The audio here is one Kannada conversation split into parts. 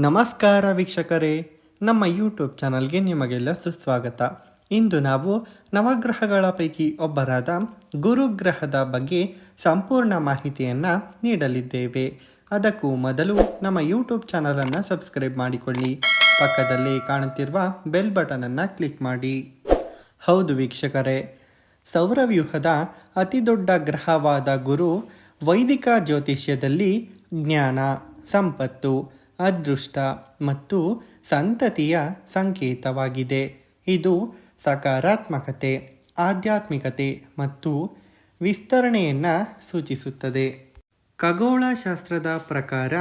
ನಮಸ್ಕಾರ ವೀಕ್ಷಕರೇ, ನಮ್ಮ ಯೂಟ್ಯೂಬ್ ಚಾನಲ್ಗೆ ನಿಮಗೆಲ್ಲ ಸುಸ್ವಾಗತ. ಇಂದು ನಾವು ನವಗ್ರಹಗಳ ಪೈಕಿ ಒಬ್ಬರಾದ ಗುರುಗ್ರಹದ ಬಗ್ಗೆ ಸಂಪೂರ್ಣ ಮಾಹಿತಿಯನ್ನು ನೀಡಲಿದ್ದೇವೆ. ಅದಕ್ಕೂ ಮೊದಲು ನಮ್ಮ ಯೂಟ್ಯೂಬ್ ಚಾನಲನ್ನು ಸಬ್ಸ್ಕ್ರೈಬ್ ಮಾಡಿಕೊಳ್ಳಿ. ಪಕ್ಕದಲ್ಲಿ ಕಾಣುತ್ತಿರುವ ಬೆಲ್ ಬಟನನ್ನು ಕ್ಲಿಕ್ ಮಾಡಿ. ಹೌದು ವೀಕ್ಷಕರೇ, ಸೌರವ್ಯೂಹದ ಅತಿ ದೊಡ್ಡ ಗ್ರಹವಾದ ಗುರು ವೈದಿಕ ಜ್ಯೋತಿಷ್ಯದಲ್ಲಿ ಜ್ಞಾನ, ಸಂಪತ್ತು, ಅದೃಷ್ಟ ಮತ್ತು ಸಂತತಿಯ ಸಂಕೇತವಾಗಿದೆ. ಇದು ಸಕಾರಾತ್ಮಕತೆ, ಆಧ್ಯಾತ್ಮಿಕತೆ ಮತ್ತು ವಿಸ್ತರಣೆಯನ್ನು ಸೂಚಿಸುತ್ತದೆ. ಖಗೋಳಶಾಸ್ತ್ರದ ಪ್ರಕಾರ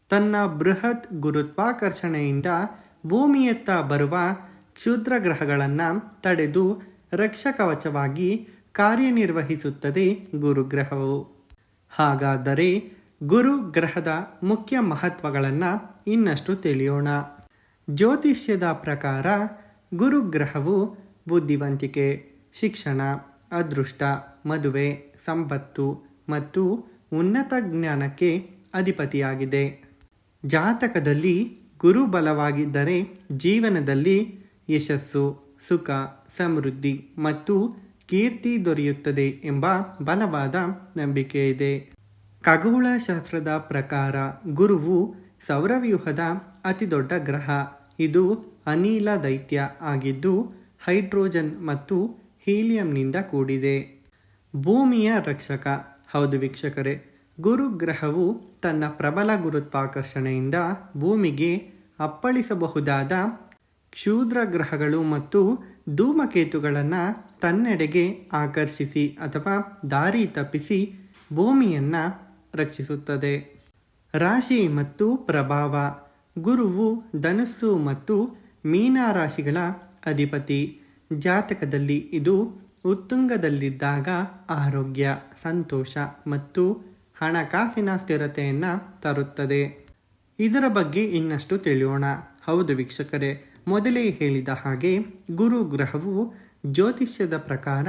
ತನ್ನ ಬೃಹತ್ ಗುರುತ್ವಾಕರ್ಷಣೆಯಿಂದ ಭೂಮಿಯತ್ತ ಬರುವ ಕ್ಷುದ್ರ ಗ್ರಹಗಳನ್ನು ತಡೆದು ರಕ್ಷಕವಚವಾಗಿ ಕಾರ್ಯನಿರ್ವಹಿಸುತ್ತದೆ ಗುರುಗ್ರಹವು. ಹಾಗಾದರೆ ಗುರು ಗ್ರಹದ ಮುಖ್ಯ ಮಹತ್ವಗಳನ್ನು ಇನ್ನಷ್ಟು ತಿಳಿಯೋಣ. ಜ್ಯೋತಿಷ್ಯದ ಪ್ರಕಾರ ಗುರುಗ್ರಹವು ಬುದ್ಧಿವಂತಿಕೆ, ಶಿಕ್ಷಣ, ಅದೃಷ್ಟ, ಮದುವೆ, ಸಂಪತ್ತು ಮತ್ತು ಉನ್ನತ ಜ್ಞಾನಕ್ಕೆ ಅಧಿಪತಿಯಾಗಿದೆ. ಜಾತಕದಲ್ಲಿ ಗುರು ಬಲವಾಗಿದ್ದರೆ ಜೀವನದಲ್ಲಿ ಯಶಸ್ಸು, ಸುಖ, ಸಮೃದ್ಧಿ ಮತ್ತು ಕೀರ್ತಿ ದೊರೆಯುತ್ತದೆ ಎಂಬ ಬಲವಾದ ನಂಬಿಕೆ ಇದೆ. ಖಗೋಳಶಾಸ್ತ್ರದ ಪ್ರಕಾರ ಗುರುವು ಸೌರವ್ಯೂಹದ ಅತಿದೊಡ್ಡ ಗ್ರಹ. ಇದು ಅನಿಲ ದೈತ್ಯ ಆಗಿದ್ದು ಹೈಡ್ರೋಜನ್ ಮತ್ತು ಹೀಲಿಯಂನಿಂದ ಕೂಡಿದೆ. ಭೂಮಿಯ ರಕ್ಷಕ. ಹೌದು ವೀಕ್ಷಕರೇ, ಗುರುಗ್ರಹವು ತನ್ನ ಪ್ರಬಲ ಗುರುತ್ವಾಕರ್ಷಣೆಯಿಂದ ಭೂಮಿಗೆ ಅಪ್ಪಳಿಸಬಹುದಾದ ಕ್ಷುದ್ರ ಗ್ರಹಗಳು ಮತ್ತು ಧೂಮಕೇತುಗಳನ್ನು ತನ್ನೆಡೆಗೆ ಆಕರ್ಷಿಸಿ ಅಥವಾ ದಾರಿ ತಪ್ಪಿಸಿ ಭೂಮಿಯನ್ನು ರಕ್ಷಿಸುತ್ತದೆ. ರಾಶಿ ಮತ್ತು ಪ್ರಭಾವ. ಗುರುವು ಧನಸ್ಸು ಮತ್ತು ಮೀನ ರಾಶಿಗಳ ಅಧಿಪತಿ. ಜಾತಕದಲ್ಲಿ ಇದು ಉತ್ತುಂಗದಲ್ಲಿದ್ದಾಗ ಆರೋಗ್ಯ, ಸಂತೋಷ ಮತ್ತು ಹಣಕಾಸಿನ ಸ್ಥಿರತೆಯನ್ನು ತರುತ್ತದೆ. ಇದರ ಬಗ್ಗೆ ಇನ್ನಷ್ಟು ತಿಳಿಯೋಣ. ಹೌದು ವೀಕ್ಷಕರೇ, ಮೊದಲೇ ಹೇಳಿದ ಹಾಗೆ ಗುರುಗ್ರಹವು ಜ್ಯೋತಿಷ್ಯದ ಪ್ರಕಾರ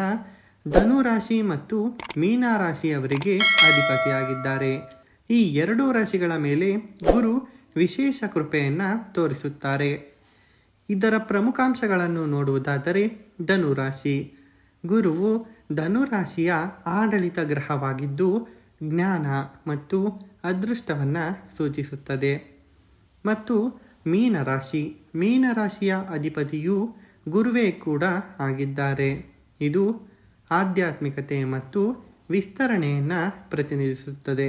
ಧನುರಾಶಿ ಮತ್ತು ಮೀನರಾಶಿಯವರಿಗೆ ಅಧಿಪತಿಯಾಗಿದ್ದಾರೆ. ಈ ಎರಡೂ ರಾಶಿಗಳ ಮೇಲೆ ಗುರು ವಿಶೇಷ ಕೃಪೆಯನ್ನು ತೋರಿಸುತ್ತಾರೆ. ಇದರ ಪ್ರಮುಖಾಂಶಗಳನ್ನು ನೋಡುವುದಾದರೆ ಧನುರಾಶಿ. ಗುರುವು ಧನುರಾಶಿಯ ಆಡಳಿತ ಗ್ರಹವಾಗಿದ್ದು ಜ್ಞಾನ ಮತ್ತು ಅದೃಷ್ಟವನ್ನು ಸೂಚಿಸುತ್ತದೆ. ಮತ್ತು ಮೀನರಾಶಿ. ಮೀನರಾಶಿಯ ಅಧಿಪತಿಯು ಗುರುವೇ ಕೂಡ ಆಗಿದ್ದಾರೆ. ಇದು ಆಧ್ಯಾತ್ಮಿಕತೆ ಮತ್ತು ವಿಸ್ತರಣೆಯನ್ನು ಪ್ರತಿನಿಧಿಸುತ್ತದೆ.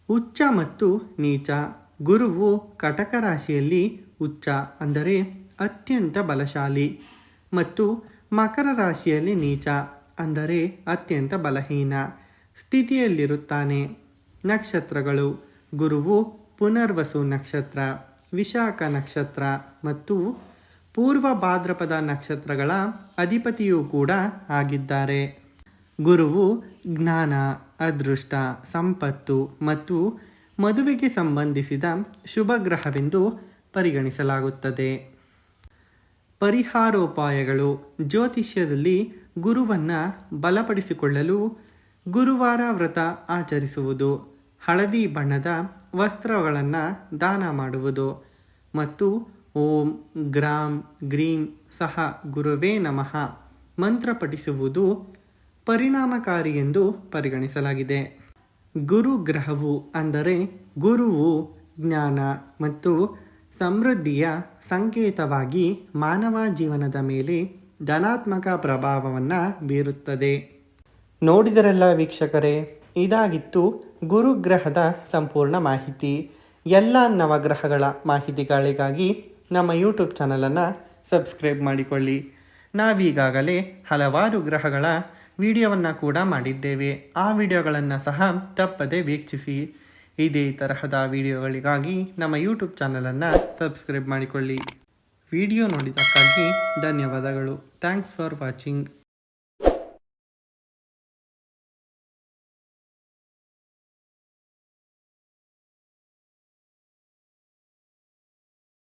ಉಚ್ಚ ಮತ್ತು ನೀಚ. ಗುರುವು ಕಟಕ ರಾಶಿಯಲ್ಲಿ ಉಚ್ಚ ಅಂದರೆ ಅತ್ಯಂತ ಬಲಶಾಲಿ ಮತ್ತು ಮಕರ ರಾಶಿಯಲ್ಲಿ ನೀಚ ಅಂದರೆ ಅತ್ಯಂತ ಬಲಹೀನ ಸ್ಥಿತಿಯಲ್ಲಿರುತ್ತಾನೆ. ನಕ್ಷತ್ರಗಳು. ಗುರುವು ಪುನರ್ವಸು ನಕ್ಷತ್ರ, ವಿಶಾಖ ನಕ್ಷತ್ರ ಮತ್ತು ಪೂರ್ವ ಭಾದ್ರಪದ ನಕ್ಷತ್ರಗಳ ಅಧಿಪತಿಯೂ ಕೂಡ ಆಗಿದ್ದಾರೆ. ಗುರುವು ಜ್ಞಾನ, ಅದೃಷ್ಟ, ಸಂಪತ್ತು ಮತ್ತು ಮದುವೆಗೆ ಸಂಬಂಧಿಸಿದ ಶುಭ ಗ್ರಹವೆಂದು ಪರಿಗಣಿಸಲಾಗುತ್ತದೆ. ಪರಿಹಾರೋಪಾಯಗಳು. ಜ್ಯೋತಿಷ್ಯದಲ್ಲಿ ಗುರುವನ್ನು ಬಲಪಡಿಸಿಕೊಳ್ಳಲು ಗುರುವಾರ ವ್ರತ ಆಚರಿಸುವುದು, ಹಳದಿ ಬಣ್ಣದ ವಸ್ತ್ರಗಳನ್ನು ದಾನ ಮಾಡುವುದು ಮತ್ತು ಓಂ ಗ್ರಾಂ ಗ್ರೀಂ ಸಹ ಗುರುವೇ ನಮಃ ಮಂತ್ರ ಪಠಿಸುವುದು ಪರಿಣಾಮಕಾರಿ ಎಂದು ಪರಿಗಣಿಸಲಾಗಿದೆ. ಗುರುಗ್ರಹವು ಅಂದರೆ ಗುರುವು ಜ್ಞಾನ ಮತ್ತು ಸಮೃದ್ಧಿಯ ಸಂಕೇತವಾಗಿ ಮಾನವ ಜೀವನದ ಮೇಲೆ ಧನಾತ್ಮಕ ಪ್ರಭಾವವನ್ನು ಬೀರುತ್ತದೆ. ನೋಡಿದರಲ್ಲ ವೀಕ್ಷಕರೇ, ಇದಾಗಿತ್ತು ಗುರುಗ್ರಹದ ಸಂಪೂರ್ಣ ಮಾಹಿತಿ. ಎಲ್ಲ ನವಗ್ರಹಗಳ ಮಾಹಿತಿಗಳಿಗಾಗಿ ನಮ್ಮ ಯೂಟ್ಯೂಬ್ ಚಾನಲನ್ನು ಸಬ್ಸ್ಕ್ರೈಬ್ ಮಾಡಿಕೊಳ್ಳಿ. ನಾವೀಗಾಗಲೇ ಹಲವಾರು ಗ್ರಹಗಳ ವಿಡಿಯೋವನ್ನು ಕೂಡ ಮಾಡಿದ್ದೇವೆ. ಆ ವಿಡಿಯೋಗಳನ್ನು ಸಹ ತಪ್ಪದೆ ವೀಕ್ಷಿಸಿ. ಇದೇ ತರಹದ ವಿಡಿಯೋಗಳಿಗಾಗಿ ನಮ್ಮ ಯೂಟ್ಯೂಬ್ ಚಾನಲನ್ನು ಸಬ್ಸ್ಕ್ರೈಬ್ ಮಾಡಿಕೊಳ್ಳಿ. ವಿಡಿಯೋ ನೋಡಿದ್ದಕ್ಕಾಗಿ ಧನ್ಯವಾದಗಳು. Thanks for watching.